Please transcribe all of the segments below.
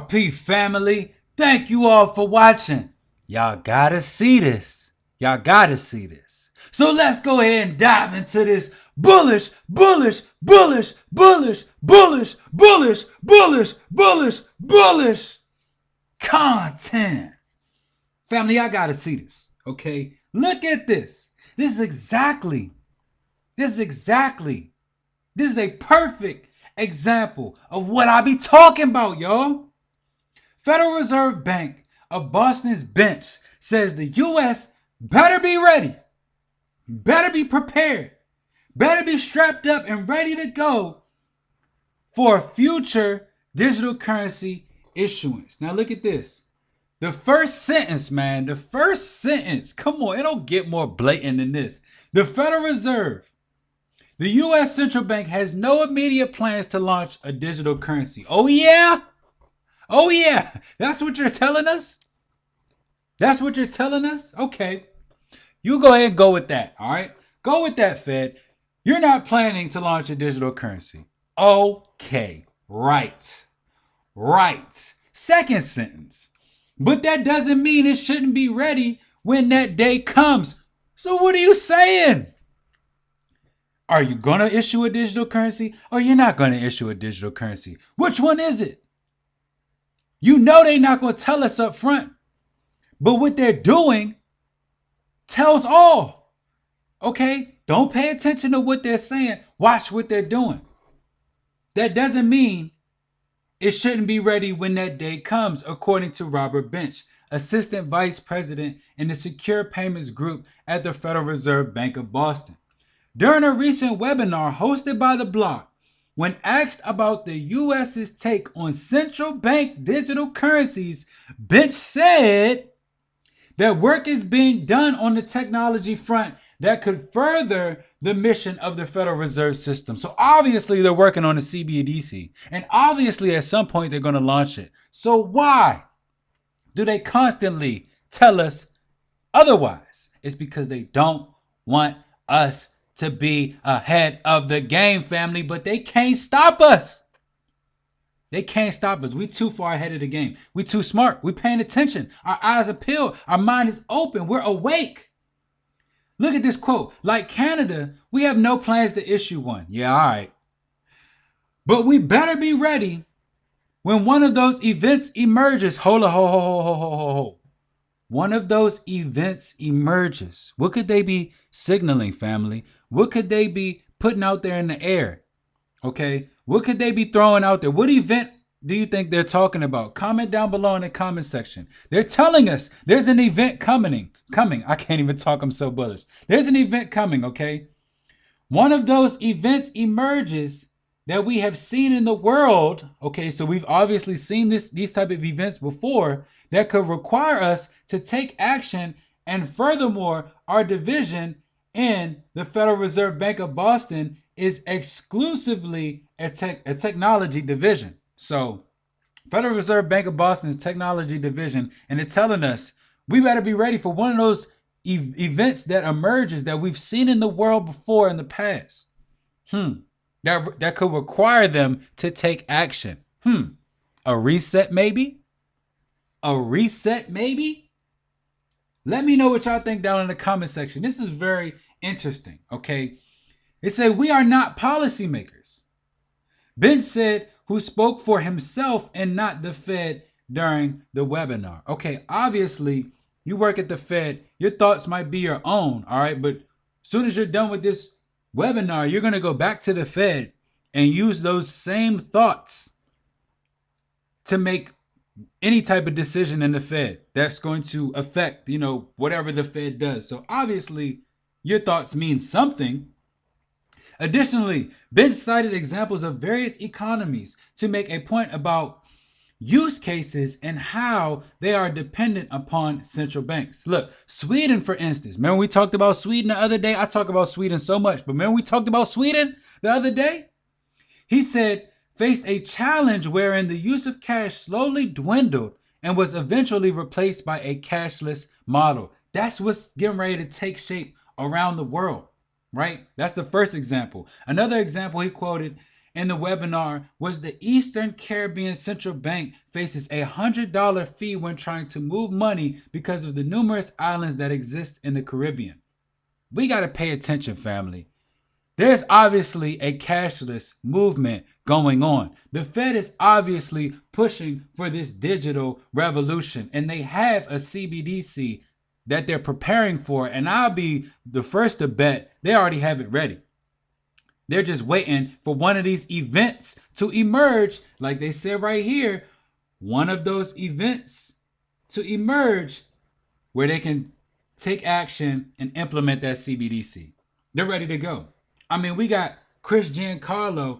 XRP family, thank you all for watching. Y'all gotta see this. Y'all gotta see this. So let's go ahead and dive into this bullish content. Family, I gotta see this, okay? Look at this. This is a perfect example of what I be talking about, y'all. Federal Reserve Bank of Boston's bench says the U.S. better be ready, better be prepared, better be strapped up and ready to go for future digital currency issuance. Now look at this. The first sentence, man, come on, it don't get more blatant than this. The Federal Reserve, the U.S. Central Bank has no immediate plans to launch a digital currency. Oh yeah? Oh yeah, that's what you're telling us? That's what you're telling us? Okay. You go ahead and go with that, all right? Go with that, Fed. You're not planning to launch a digital currency. Okay, right. Second sentence. But that doesn't mean it shouldn't be ready when that day comes. So what are you saying? Are you going to issue a digital currency or you're not going to issue a digital currency? Which one is it? You know they're not going to tell us up front. But what they're doing tells all. Okay? Don't pay attention to what they're saying. Watch what they're doing. That doesn't mean it shouldn't be ready when that day comes, according to Robert Bench, Assistant Vice President in the Secure Payments Group at the Federal Reserve Bank of Boston. During a recent webinar hosted by the block, when asked about the U.S.'s take on central bank digital currencies, Bench said that work is being done on the technology front that could further the mission of the Federal Reserve System. So obviously they're working on the CBDC, and obviously at some point they're going to launch it. So why do they constantly tell us otherwise? It's because they don't want us to be ahead of the game, family, but they can't stop us. They can't stop us. We too far ahead of the game. We too smart. We paying attention. Our eyes are peeled. Our mind is open. We're awake. Look at this quote. Like Canada, we have no plans to issue one. Yeah, all right. But we better be ready when one of those events emerges. Hold on. One of those events emerges. What could they be signaling, family? What could they be putting out there in the air? Okay. What could they be throwing out there? What event do you think they're talking about? Comment down below in the comment section. They're telling us there's an event coming. I can't even talk. I'm so bullish. There's an event coming, okay? One of those events emerges that we have seen in the world. Okay, so we've obviously seen these type of events before that could require us to take action. And furthermore, our division in the Federal Reserve Bank of Boston is exclusively a technology division. So Federal Reserve Bank of Boston's technology division, and they're telling us we better be ready for one of those events that emerges that we've seen in the world before in the past. That could require them to take action. A reset maybe? Let me know what y'all think down in the comment section. This is very interesting, okay? It said, we are not policymakers. Bench said, who spoke for himself and not the Fed during the webinar. Okay, obviously, you work at the Fed. Your thoughts might be your own, all right? But as soon as you're done with this webinar, you're going to go back to the Fed and use those same thoughts to make any type of decision in the Fed that's going to affect, whatever the Fed does. So obviously, your thoughts mean something. Additionally, Bench cited examples of various economies to make a point about use cases and how they are dependent upon central banks. Look, Sweden, for instance. Remember we talked about Sweden the other day? I talk about Sweden so much, but remember we talked about Sweden the other day? He said, faced a challenge wherein the use of cash slowly dwindled and was eventually replaced by a cashless model. That's what's getting ready to take shape around the world. Right? That's the first example. Another example he quoted in the webinar was the Eastern Caribbean Central Bank faces a $100 fee when trying to move money because of the numerous islands that exist in the Caribbean. We got to pay attention, family. There's obviously a cashless movement going on. The Fed is obviously pushing for this digital revolution, and they have a CBDC that they're preparing for, and I'll be the first to bet they already have it ready. They're just waiting for one of these events to emerge, like they said right here, one of those events to emerge where they can take action and implement that CBDC. They're ready to go. I mean, we got Chris Giancarlo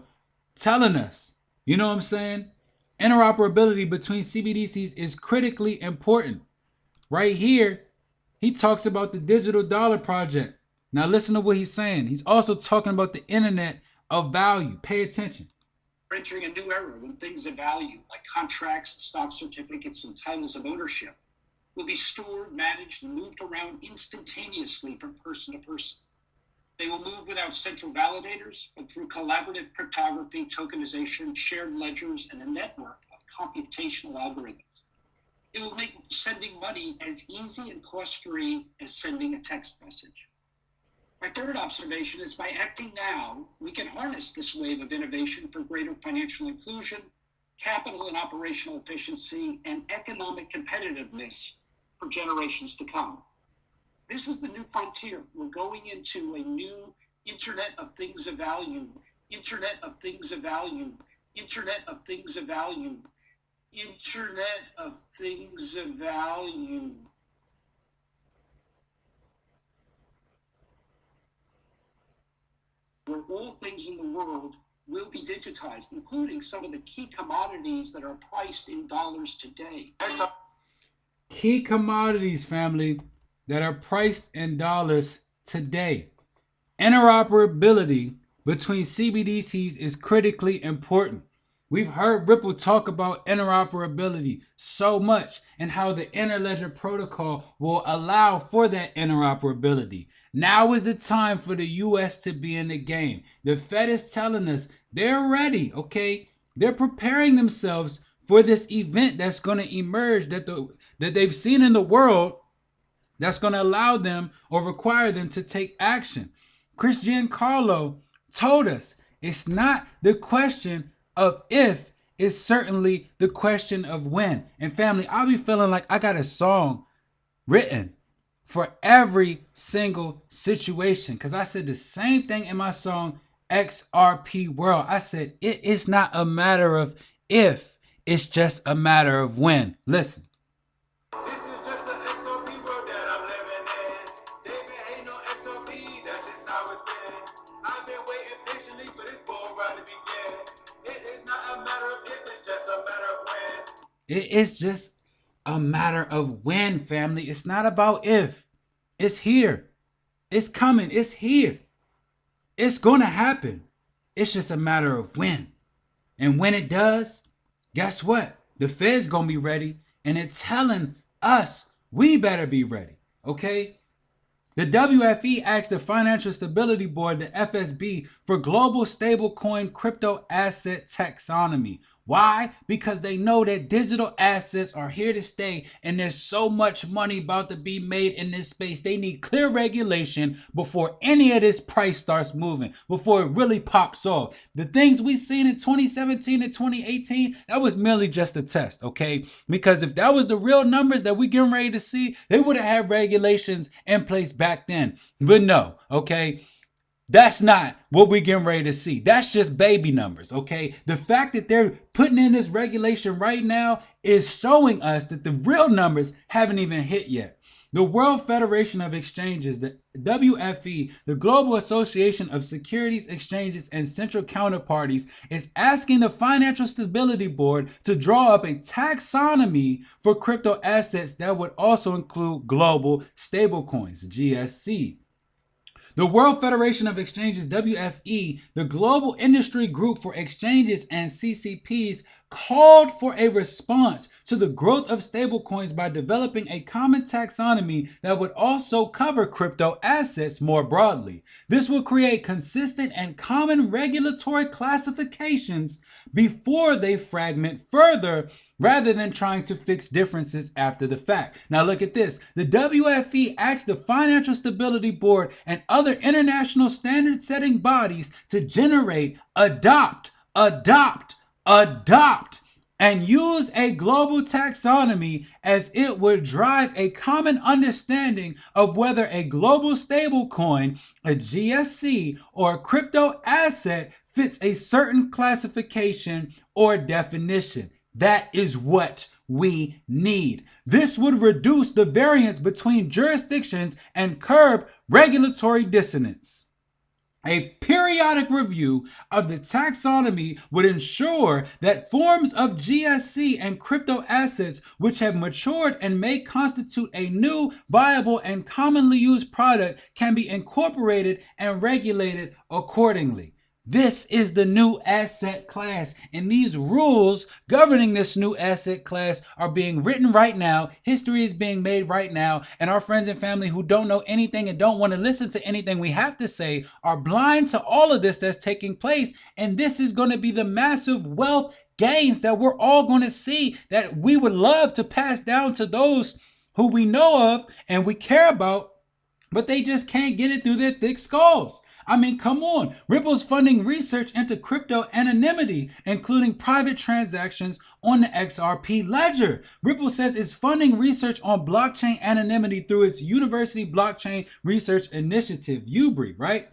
telling us, you know what I'm saying? Interoperability between CBDCs is critically important. Right here, he talks about the digital dollar project. Now listen to what he's saying. He's also talking about the internet of value. Pay attention. We're entering a new era when things of value, like contracts, stock certificates, and titles of ownership, will be stored, managed, and moved around instantaneously from person to person. They will move without central validators, but through collaborative cryptography, tokenization, shared ledgers, and a network of computational algorithms. It will make sending money as easy and cost-free as sending a text message. My third observation is by acting now, we can harness this wave of innovation for greater financial inclusion, capital and operational efficiency, and economic competitiveness for generations to come. This is the new frontier. We're going into a new Internet of Things of Value, Internet of Things of Value, Internet of Things of Value, Internet of Things of Value. Where all things in the world will be digitized, including some of the key commodities that are priced in dollars today. Key commodities, family, that are priced in dollars today. Interoperability between CBDCs is critically important. We've heard Ripple talk about interoperability so much and how the Interledger protocol will allow for that interoperability. Now is the time for the US to be in the game. The Fed is telling us they're ready, okay? They're preparing themselves for this event that's going to emerge that they've seen in the world that's going to allow them or require them to take action. Chris Giancarlo told us it's not the question of if, it's certainly the question of when. And family, I'll be feeling like I got a song written for every single situation, because I said the same thing in my song XRP World. I said it is not a matter of if, it's just a matter of when. Listen. It is just a matter of when, family. It's not about if. It's here. It's coming. It's here. It's going to happen. It's just a matter of when. And when it does, guess what? The Fed's going to be ready. And it's telling us we better be ready. Okay? The WFE asked the Financial Stability Board, the FSB, for global stablecoin crypto asset taxonomy. Why? Because they know that digital assets are here to stay and there's so much money about to be made in this space. They need clear regulation before any of this price starts moving, before it really pops off. The things we seen in 2017 and 2018, that was merely just a test, okay? Because if that was the real numbers that we getting ready to see, they would have had regulations in place back then. But no, okay? That's not what we're getting ready to see. That's just baby numbers, okay? The fact that they're putting in this regulation right now is showing us that the real numbers haven't even hit yet. The World Federation of Exchanges, the WFE, the Global Association of Securities Exchanges and Central Counterparties, is asking the Financial Stability Board to draw up a taxonomy for crypto assets that would also include global stablecoins, GSC. The World Federation of Exchanges, WFE, the global industry group for exchanges and CCPs, called for a response to the growth of stablecoins by developing a common taxonomy that would also cover crypto assets more broadly. This will create consistent and common regulatory classifications before they fragment further, rather than trying to fix differences after the fact. Now look at this. The WFE asked the Financial Stability Board and other international standard-setting bodies to generate, adopt, and use a global taxonomy, as it would drive a common understanding of whether a global stablecoin, a GSC, or a crypto asset fits a certain classification or definition. That is what we need. This would reduce the variance between jurisdictions and curb regulatory dissonance. A periodic review of the taxonomy would ensure that forms of GSC and crypto assets which have matured and may constitute a new, viable, and commonly used product can be incorporated and regulated accordingly. This is the new asset class, and these rules governing this new asset class are being written right now. History is being made right now, and our friends and family who don't know anything and don't want to listen to anything we have to say are blind to all of this that's taking place, and this is going to be the massive wealth gains that we're all going to see, that we would love to pass down to those who we know of and we care about, but they just can't get it through their thick skulls. I mean, come on. Ripple's funding research into crypto anonymity, including private transactions on the XRP ledger. Ripple says it's funding research on blockchain anonymity through its University Blockchain Research Initiative, UBRI, right?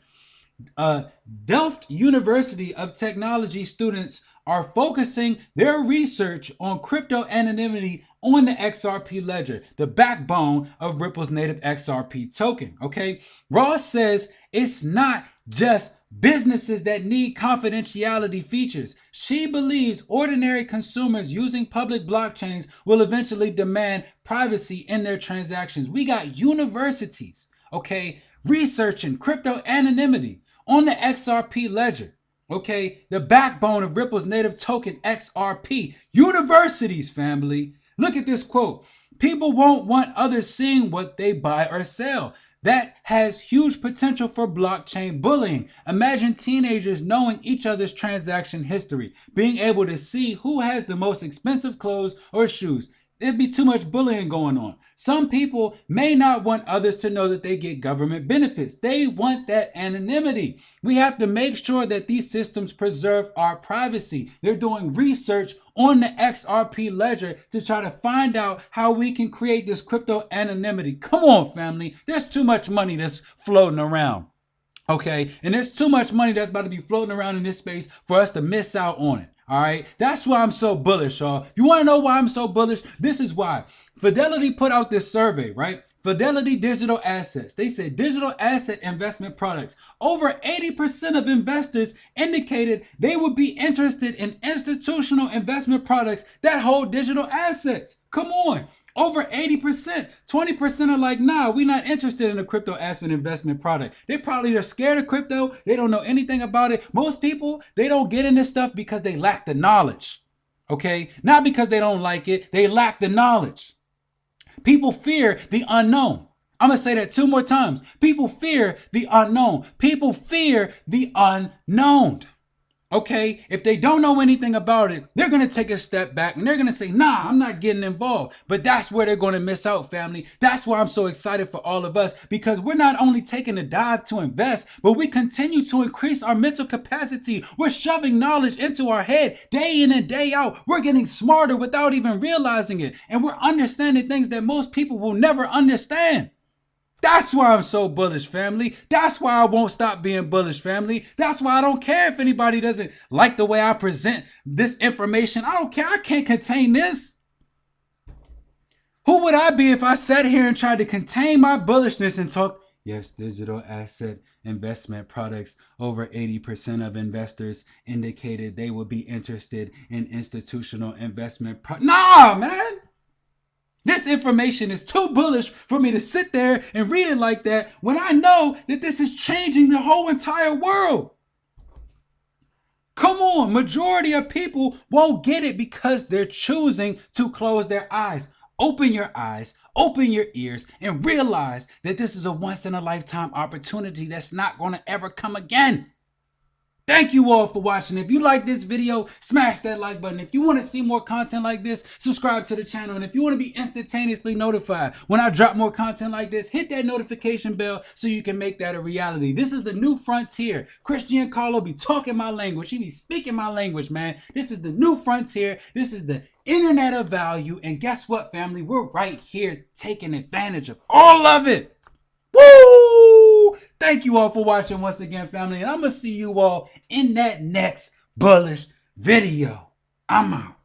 Delft University of Technology students are focusing their research on crypto anonymity on the XRP ledger, the backbone of Ripple's native XRP token, okay? Ross says it's not just businesses that need confidentiality features. She believes ordinary consumers using public blockchains will eventually demand privacy in their transactions. We got universities, okay, researching crypto anonymity on the XRP ledger. Okay, the backbone of Ripple's native token, XRP. Universities, family. Look at this quote. People won't want others seeing what they buy or sell. That has huge potential for blockchain bullying. Imagine teenagers knowing each other's transaction history, being able to see who has the most expensive clothes or shoes. There'd be too much bullying going on. Some people may not want others to know that they get government benefits. They want that anonymity. We have to make sure that these systems preserve our privacy. They're doing research on the XRP ledger to try to find out how we can create this crypto anonymity. Come on, family. There's too much money that's floating around. Okay, and there's too much money that's about to be floating around in this space for us to miss out on it. All right, that's why I'm so bullish, y'all. If you want to know why I'm so bullish, this is why. Fidelity put out this survey, right? Fidelity Digital Assets. They said digital asset investment products. Over 80% of investors indicated they would be interested in institutional investment products that hold digital assets. Come on. Over 80%. 20% are like, nah, we're not interested in a crypto asset investment product. They're scared of crypto. They don't know anything about it. Most people, they don't get in this stuff because they lack the knowledge. Okay? Not because they don't like it. They lack the knowledge. People fear the unknown. I'm going to say that 2 more times. People fear the unknown. People fear the unknown. Okay, if they don't know anything about it, they're going to take a step back and they're going to say, nah, I'm not getting involved. But that's where they're going to miss out, family. That's why I'm so excited for all of us, because we're not only taking a dive to invest, but we continue to increase our mental capacity. We're shoving knowledge into our head day in and day out. We're getting smarter without even realizing it. And we're understanding things that most people will never understand. That's why I'm so bullish, family. That's why I won't stop being bullish, family. That's why I don't care if anybody doesn't like the way I present this information. I don't care. I can't contain this. Who would I be if I sat here and tried to contain my bullishness and talk? Yes, digital asset investment products. Over 80% of investors indicated they would be interested in institutional investment. Nah, man. This information is too bullish for me to sit there and read it like that when I know that this is changing the whole entire world. Come on, majority of people won't get it because they're choosing to close their eyes. Open your eyes, open your ears, and realize that this is a once in a lifetime opportunity that's not going to ever come again. Thank you all for watching. If you like this video, smash that like button. If you want to see more content like this, subscribe to the channel. And if you want to be instantaneously notified when I drop more content like this, hit that notification bell so you can make that a reality. This is the new frontier. Christian Carlo be talking my language. He be speaking my language, man. This is the new frontier. This is the internet of value. And guess what, family? We're right here taking advantage of all of it. Woo! Thank you all for watching once again, family. And I'm going to see you all in that next bullish video. I'm out.